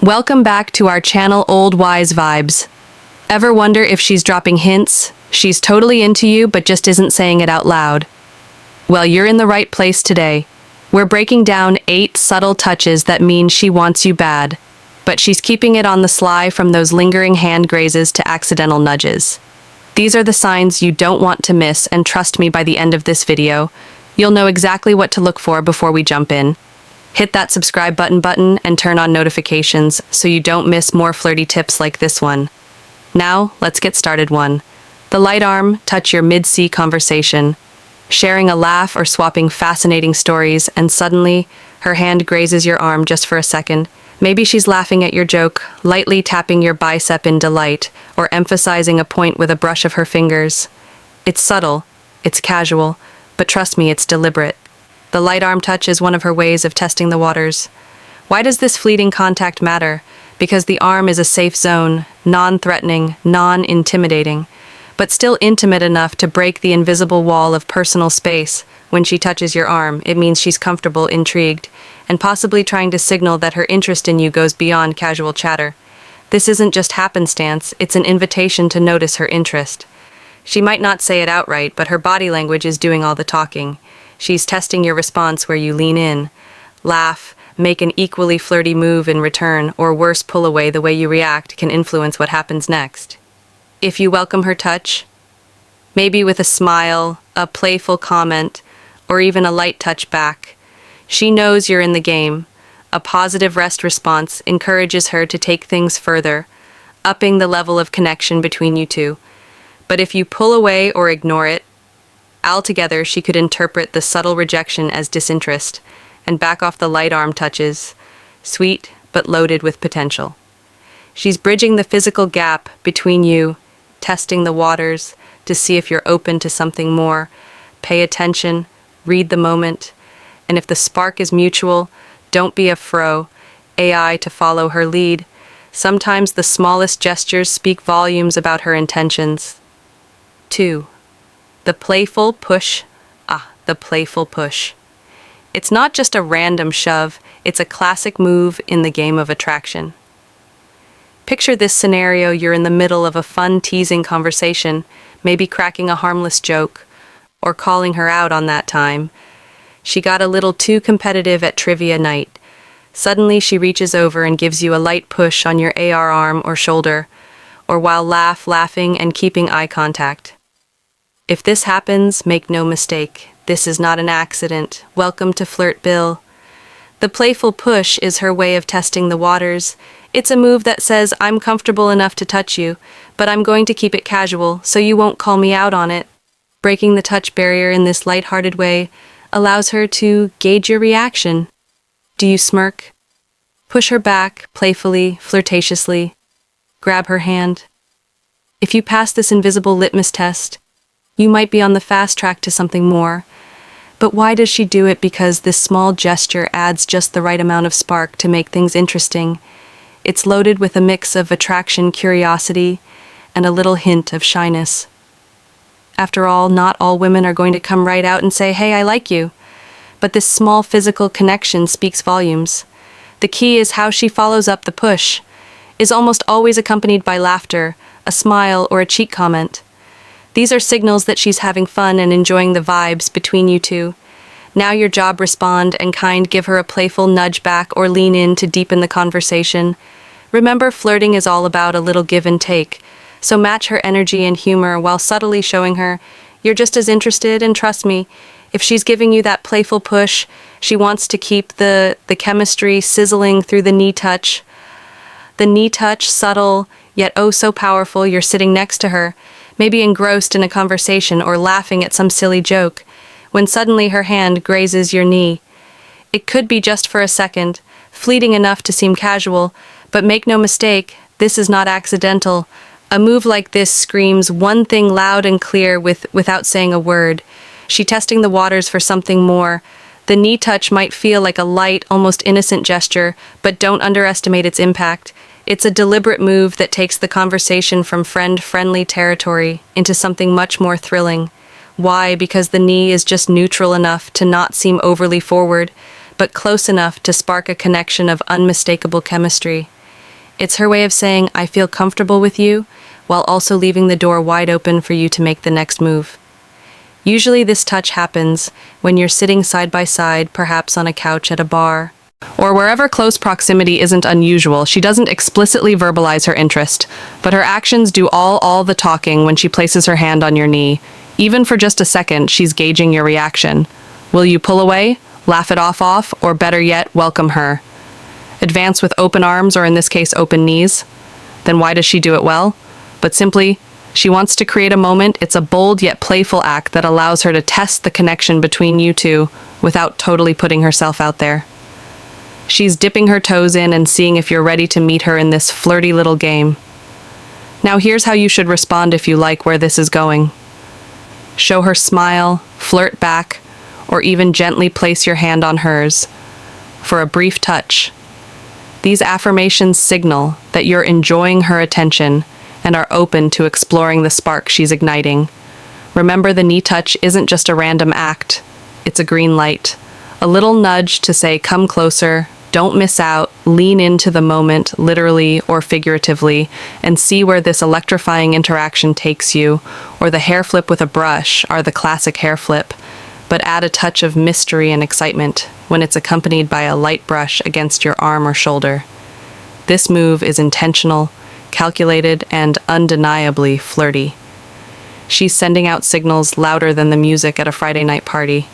Welcome back to our channel Old Wise Vibes. Ever wonder if she's dropping hints? She's totally into you but just isn't saying it out loud. Well, you're in the right place today. We're breaking down 8 subtle touches that mean she wants you bad, but she's keeping it on the sly from those lingering hand grazes to accidental nudges. These are the signs you don't want to miss, and trust me, by the end of this video, you'll know exactly what to look for before we jump in. Hit that subscribe button and turn on notifications so you don't miss more flirty tips like this one. Now, let's get started. 1. The light arm touch your mid-sea conversation. Sharing a laugh or swapping fascinating stories, and suddenly, her hand grazes your arm just for a second. Maybe she's laughing at your joke, lightly tapping your bicep in delight, or emphasizing a point with a brush of her fingers. It's subtle, it's casual, but trust me, it's deliberate. The light arm touch is one of her ways of testing the waters. Why does this fleeting contact matter? Because the arm is a safe zone, non-threatening, non-intimidating, but still intimate enough to break the invisible wall of personal space. When she touches your arm, it means she's comfortable, intrigued, and possibly trying to signal that her interest in you goes beyond casual chatter. This isn't just happenstance, it's an invitation to notice her interest. She might not say it outright, but her body language is doing all the talking. She's testing your response where you lean in, laugh, make an equally flirty move in return, or worse, pull away. The way you react can influence what happens next. If you welcome her touch, maybe with a smile, a playful comment, or even a light touch back, she knows you're in the game. A positive rest response encourages her to take things further, upping the level of connection between you two. But if you pull away or ignore it, altogether, she could interpret the subtle rejection as disinterest and back off. The light arm touches, sweet but loaded with potential. She's bridging the physical gap between you, testing the waters to see if you're open to something more. Pay attention, read the moment, and if the spark is mutual, don't be a AI to follow her lead. Sometimes the smallest gestures speak volumes about her intentions. 2. The playful push. The playful push. It's not just a random shove, it's a classic move in the game of attraction. Picture this scenario: you're in the middle of a fun, teasing conversation, maybe cracking a harmless joke, or calling her out on that time she got a little too competitive at trivia night. Suddenly she reaches over and gives you a light push on your arm or shoulder, or while laughing and keeping eye contact. If this happens, make no mistake, this is not an accident. Welcome to Flirt Bill. The playful push is her way of testing the waters. It's a move that says, I'm comfortable enough to touch you, but I'm going to keep it casual, so you won't call me out on it. Breaking the touch barrier in this lighthearted way allows her to gauge your reaction. Do you smirk? Push her back, playfully, flirtatiously. Grab her hand. If you pass this invisible litmus test, you might be on the fast track to something more. But why does she do it? Because this small gesture adds just the right amount of spark to make things interesting. It's loaded with a mix of attraction, curiosity, and a little hint of shyness. After all, not all women are going to come right out and say, hey, I like you. But this small physical connection speaks volumes. The key is how she follows up. The push is almost always accompanied by laughter, a smile, or a cheek comment. These are signals that she's having fun and enjoying the vibes between you two. Now your job: respond and give her a playful nudge back or lean in to deepen the conversation. Remember, flirting is all about a little give and take, so match her energy and humor while subtly showing her you're just as interested. And trust me, if she's giving you that playful push, she wants to keep the chemistry sizzling through the knee touch. The knee touch, subtle, yet oh so powerful. You're sitting next to her, maybe engrossed in a conversation or laughing at some silly joke, when suddenly her hand grazes your knee. It could be just for a second, fleeting enough to seem casual, but make no mistake, this is not accidental. A move like this screams one thing loud and clear without saying a word. She's testing the waters for something more. The knee touch might feel like a light, almost innocent gesture, but don't underestimate its impact. It's a deliberate move that takes the conversation from friendly territory into something much more thrilling. Why? Because the knee is just neutral enough to not seem overly forward, but close enough to spark a connection of unmistakable chemistry. It's her way of saying, I feel comfortable with you, while also leaving the door wide open for you to make the next move. Usually this touch happens when you're sitting side by side, perhaps on a couch at a bar, or wherever close proximity isn't unusual. She doesn't explicitly verbalize her interest, but her actions do all the talking when she places her hand on your knee. Even for just a second, she's gauging your reaction. Will you pull away, laugh it off, or better yet, welcome her? Advance with open arms, or in this case, open knees? Then why does she do it well? But simply, she wants to create a moment. It's a bold yet playful act that allows her to test the connection between you two without totally putting herself out there. She's dipping her toes in and seeing if you're ready to meet her in this flirty little game. Now here's how you should respond if you like where this is going. Show her smile, flirt back, or even gently place your hand on hers for a brief touch. These affirmations signal that you're enjoying her attention and are open to exploring the spark she's igniting. Remember, the knee touch isn't just a random act, it's a green light. A little nudge to say, come closer, don't miss out, lean into the moment, literally or figuratively, and see where this electrifying interaction takes you. Or the hair flip with a brush are the classic hair flip, but add a touch of mystery and excitement when it's accompanied by a light brush against your arm or shoulder. This move is intentional, calculated, and undeniably flirty. She's sending out signals louder than the music at a Friday night party,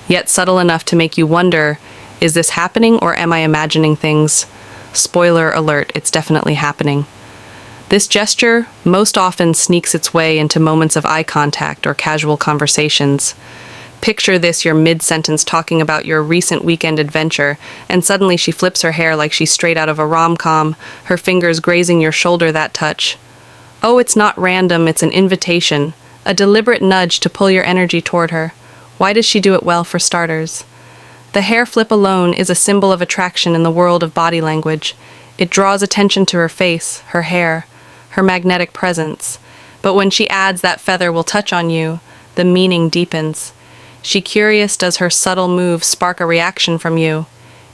yet subtle enough to make you wonder, is this happening or am I imagining things? Spoiler alert, it's definitely happening. This gesture most often sneaks its way into moments of eye contact or casual conversations. Picture this, you're mid-sentence talking about your recent weekend adventure, and suddenly she flips her hair like she's straight out of a rom-com, her fingers grazing your shoulder that touch. Oh, it's not random, it's an invitation, a deliberate nudge to pull your energy toward her. Why does she do it well, for starters? The hair flip alone is a symbol of attraction in the world of body language. It draws attention to her face, her hair, her magnetic presence. But when she adds that feather will touch on you, the meaning deepens. She curious, does her subtle move spark a reaction from you?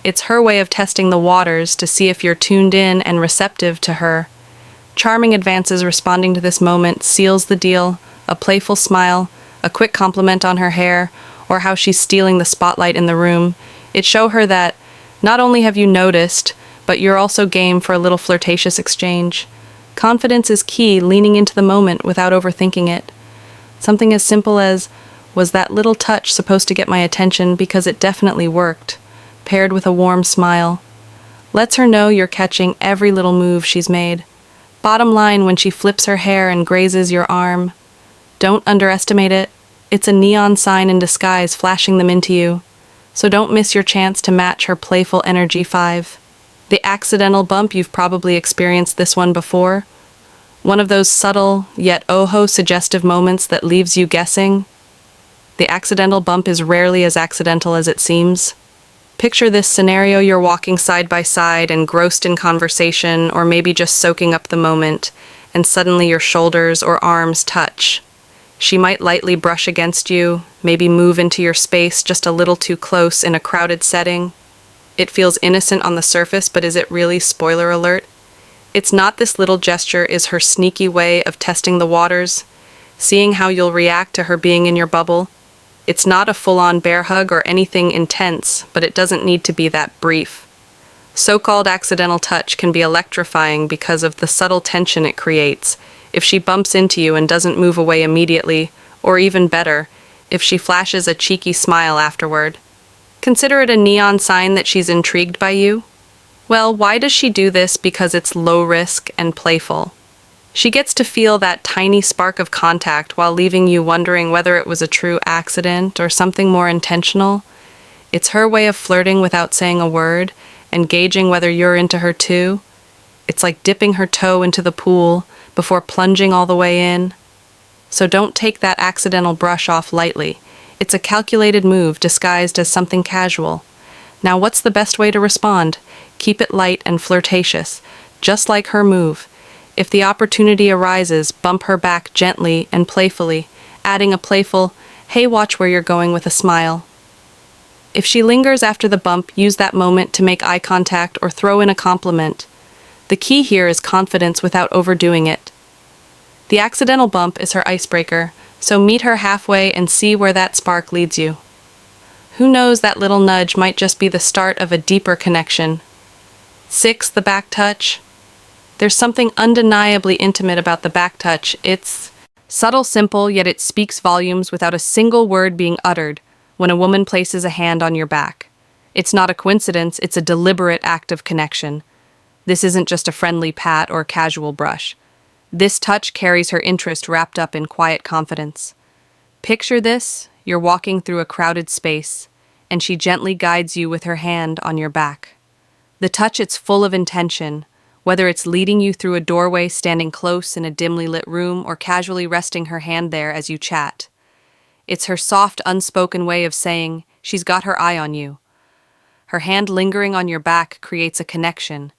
It's her way of testing the waters to see if you're tuned in and receptive to her. Charming advances responding to this moment seals the deal, a playful smile, a quick compliment on her hair, or how she's stealing the spotlight in the room. It show her that not only have you noticed, but you're also game for a little flirtatious exchange. Confidence is key, leaning into the moment without overthinking it. Something as simple as, was that little touch supposed to get my attention? Because it definitely worked, paired with a warm smile. Lets her know you're catching every little move she's made. Bottom line, when she flips her hair and grazes your arm, don't underestimate it. It's a neon sign in disguise flashing them into you. So don't miss your chance to match her playful energy. 5. The accidental bump, you've probably experienced this one before. One of those subtle, yet suggestive moments that leaves you guessing. The accidental bump is rarely as accidental as it seems. Picture this scenario, you're walking side by side, engrossed in conversation, or maybe just soaking up the moment, and suddenly your shoulders or arms touch. She might lightly brush against you, maybe move into your space just a little too close in a crowded setting. It feels innocent on the surface, but is it really? Spoiler alert. It's not. This little gesture is her sneaky way of testing the waters, seeing how you'll react to her being in your bubble. It's not a full-on bear hug or anything intense, but it doesn't need to be that brief. So-called accidental touch can be electrifying because of the subtle tension it creates. If she bumps into you and doesn't move away immediately, or even better, if she flashes a cheeky smile afterward, consider it a neon sign that she's intrigued by you. Well, why does she do this? Because it's low risk and playful. She gets to feel that tiny spark of contact while leaving you wondering whether it was a true accident or something more intentional. It's her way of flirting without saying a word and gauging whether you're into her too. It's like dipping her toe into the pool before plunging all the way in. So don't take that accidental brush off lightly. It's a calculated move disguised as something casual. Now, what's the best way to respond? Keep it light and flirtatious, just like her move. If the opportunity arises, bump her back gently and playfully, adding a playful, "Hey, watch where you're going," with a smile. If she lingers after the bump, use that moment to make eye contact or throw in a compliment. The key here is confidence without overdoing it. The accidental bump is her icebreaker, so meet her halfway and see where that spark leads you. Who knows, that little nudge might just be the start of a deeper connection. 6. The back touch. There's something undeniably intimate about the back touch. It's subtle, simple, yet it speaks volumes without a single word being uttered when a woman places a hand on your back. It's not a coincidence, it's a deliberate act of connection. This isn't just a friendly pat or casual brush. This touch carries her interest wrapped up in quiet confidence. Picture this: you're walking through a crowded space, and she gently guides you with her hand on your back. The touch, it's full of intention, whether it's leading you through a doorway, standing close in a dimly lit room, or casually resting her hand there as you chat. It's her soft, unspoken way of saying she's got her eye on you. Her hand lingering on your back creates a connection,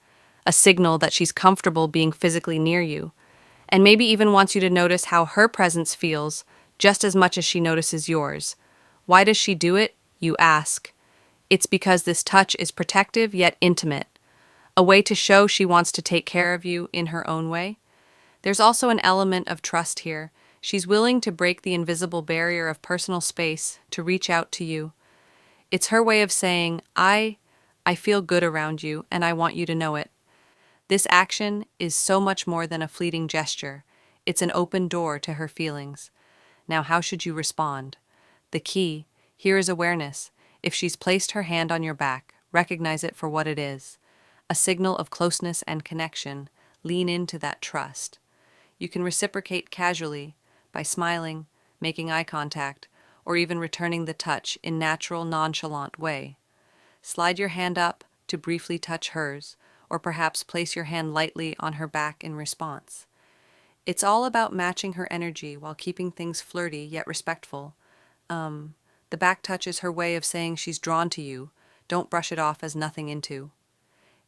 a signal that she's comfortable being physically near you, and maybe even wants you to notice how her presence feels just as much as she notices yours. Why does she do it, you ask? It's because this touch is protective yet intimate, a way to show she wants to take care of you in her own way. There's also an element of trust here. She's willing to break the invisible barrier of personal space to reach out to you. It's her way of saying, I feel good around you and I want you to know it. This action is so much more than a fleeting gesture. It's an open door to her feelings. Now, how should you respond? The key here is awareness. If she's placed her hand on your back, recognize it for what it is, a signal of closeness and connection. Lean into that trust. You can reciprocate casually by smiling, making eye contact, or even returning the touch in natural, nonchalant way. Slide your hand up to briefly touch hers, or perhaps place your hand lightly on her back in response. It's all about matching her energy while keeping things flirty yet respectful. The back touch is her way of saying she's drawn to you. Don't brush it off as nothing into.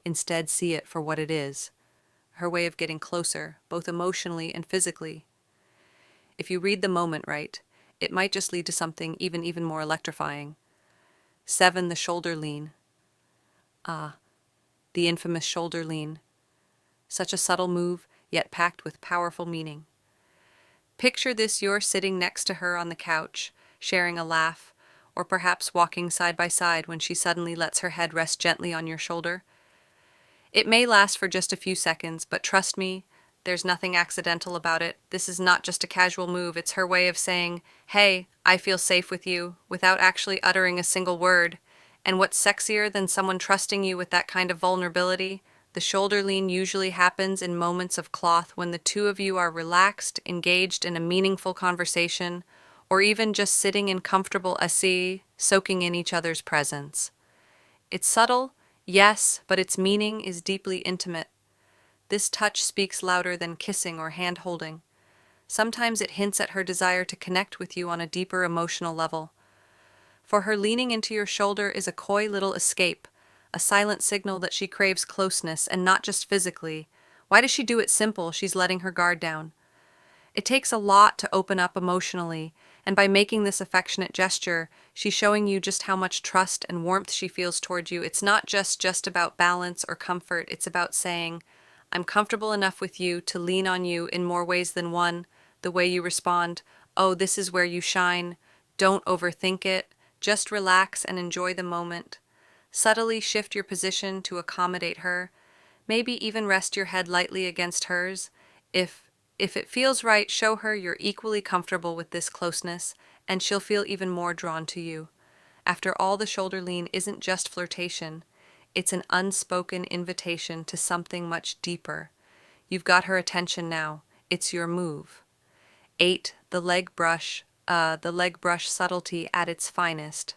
Instead, see it for what it is, her way of getting closer, both emotionally and physically. If you read the moment right, it might just lead to something even more electrifying. 7. The shoulder lean. The infamous shoulder lean. Such a subtle move, yet packed with powerful meaning. Picture this: you're sitting next to her on the couch, sharing a laugh, or perhaps walking side by side when she suddenly lets her head rest gently on your shoulder. It may last for just a few seconds, but trust me, there's nothing accidental about it. This is not just a casual move, it's her way of saying, hey, I feel safe with you, without actually uttering a single word. And what's sexier than someone trusting you with that kind of vulnerability? The shoulder lean usually happens in moments of cloth when the two of you are relaxed, engaged in a meaningful conversation, or even just sitting in comfortable assis, soaking in each other's presence. It's subtle, yes, but its meaning is deeply intimate. This touch speaks louder than kissing or hand-holding. Sometimes it hints at her desire to connect with you on a deeper emotional level. For her, leaning into your shoulder is a coy little escape, a silent signal that she craves closeness, and not just physically. Why does she do it? Simple, she's letting her guard down. It takes a lot to open up emotionally, and by making this affectionate gesture, she's showing you just how much trust and warmth she feels toward you. It's not just about balance or comfort, it's about saying, I'm comfortable enough with you to lean on you in more ways than one. The way you respond, oh, this is where you shine. Don't overthink it. Just relax and enjoy the moment. Subtly shift your position to accommodate her. Maybe even rest your head lightly against hers. If it feels right, show her you're equally comfortable with this closeness, and she'll feel even more drawn to you. After all, the shoulder lean isn't just flirtation. It's an unspoken invitation to something much deeper. You've got her attention now. It's your move. 8. The leg brush. The leg brush subtlety at its finest.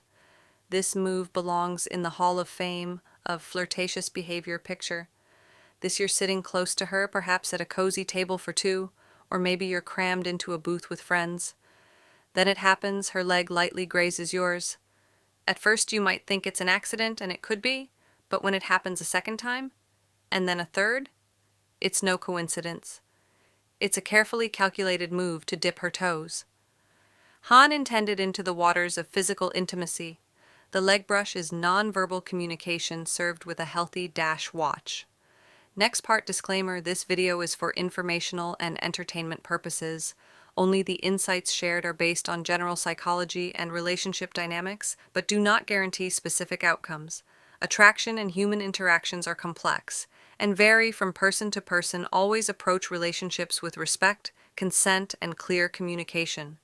This move belongs in the Hall of Fame of flirtatious behavior. Picture this: you're sitting close to her, perhaps at a cozy table for two, or maybe you're crammed into a booth with friends. Then it happens, her leg lightly grazes yours. At first you might think it's an accident, and it could be, but when it happens a second time, and then a third, it's no coincidence. It's a carefully calculated move to dip her toes. Han intended into the waters of physical intimacy. The leg brush is non-verbal communication served with a healthy dash watch. Next part disclaimer, this video is for informational and entertainment purposes. Only the insights shared are based on general psychology and relationship dynamics, but do not guarantee specific outcomes. Attraction and human interactions are complex and vary from person to person. Always approach relationships with respect, consent, and clear communication.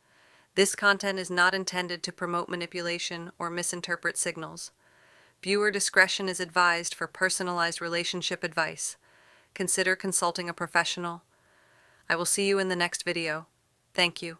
This content is not intended to promote manipulation or misinterpret signals. Viewer discretion is advised for personalized relationship advice. Consider consulting a professional. I will see you in the next video. Thank you.